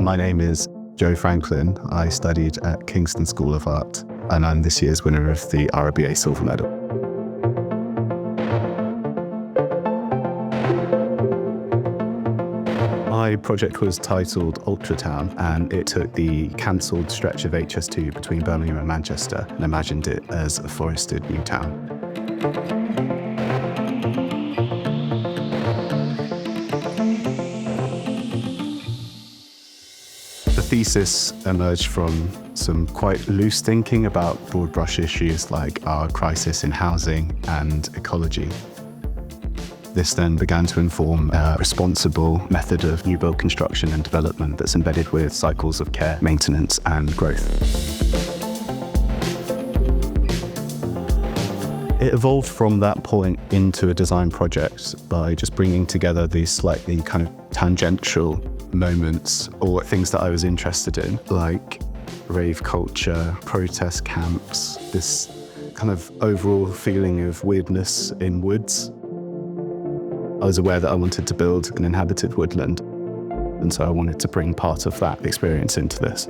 My name is Joe Franklin. I studied at Kingston School of Art, and I'm this year's winner of the RIBA Silver Medal. My project was titled Ultratown, and it took the cancelled stretch of HS2 between Birmingham and Manchester and imagined it as a forested new town. The thesis emerged from some quite loose thinking about broad brush issues like our crisis in housing and ecology. This then began to inform a responsible method of new build construction and development that's embedded with cycles of care, maintenance and growth. It evolved from that point into a design project by just bringing together these slightly kind of tangential moments or things that I was interested in, like rave culture, protest camps, this kind of overall feeling of weirdness in woods. I was aware that I wanted to build an inhabited woodland, and so I wanted to bring part of that experience into this.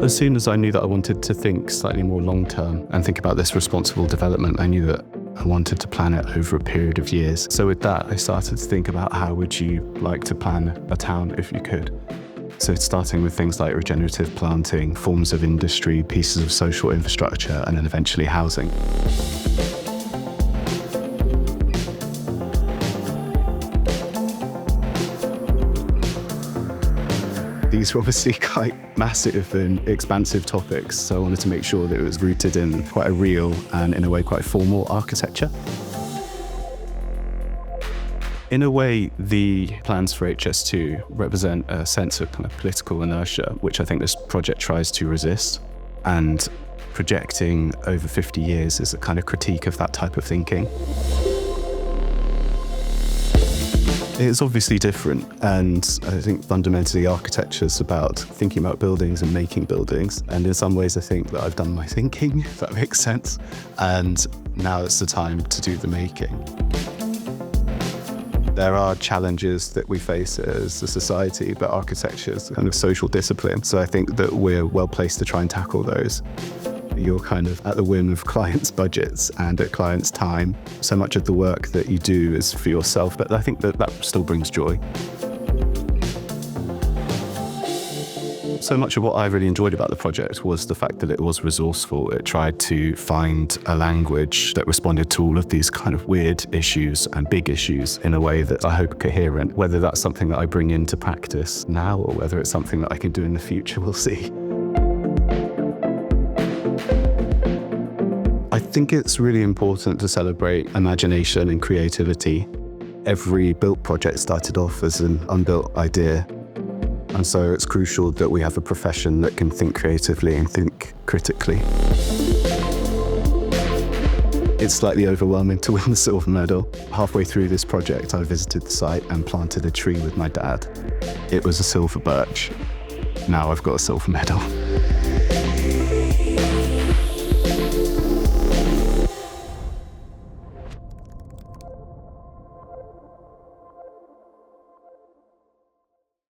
As soon as I knew that I wanted to think slightly more long-term and think about this responsible development, I knew that I wanted to plan it over a period of years. So with that, I started to think about how would you like to plan a town if you could. So starting with things like regenerative planting, forms of industry, pieces of social infrastructure, and then eventually housing. These were obviously quite massive and expansive topics, so I wanted to make sure that it was rooted in quite a real and, in a way, quite formal architecture. In a way, the plans for HS2 represent a sense of kind of political inertia, which I think this project tries to resist, and projecting over 50 years is a kind of critique of that type of thinking. It's obviously different, and I think fundamentally architecture is about thinking about buildings and making buildings, and in some ways I think that I've done my thinking, if that makes sense, and now it's the time to do the making. There are challenges that we face as a society, but architecture is a kind of social discipline, so I think that we're well placed to try and tackle those. You're kind of at the whim of clients' budgets and at clients' time. So much of the work that you do is for yourself, but I think that that still brings joy. So much of what I really enjoyed about the project was the fact that it was resourceful. It tried to find a language that responded to all of these kind of weird issues and big issues in a way that I hope coherent. Whether that's something that I bring into practice now or whether it's something that I can do in the future, we'll see. I think it's really important to celebrate imagination and creativity. Every built project started off as an unbuilt idea. And so it's crucial that we have a profession that can think creatively and think critically. It's slightly overwhelming to win the silver medal. Halfway through this project, I visited the site and planted a tree with my dad. It was a silver birch. Now I've got a silver medal.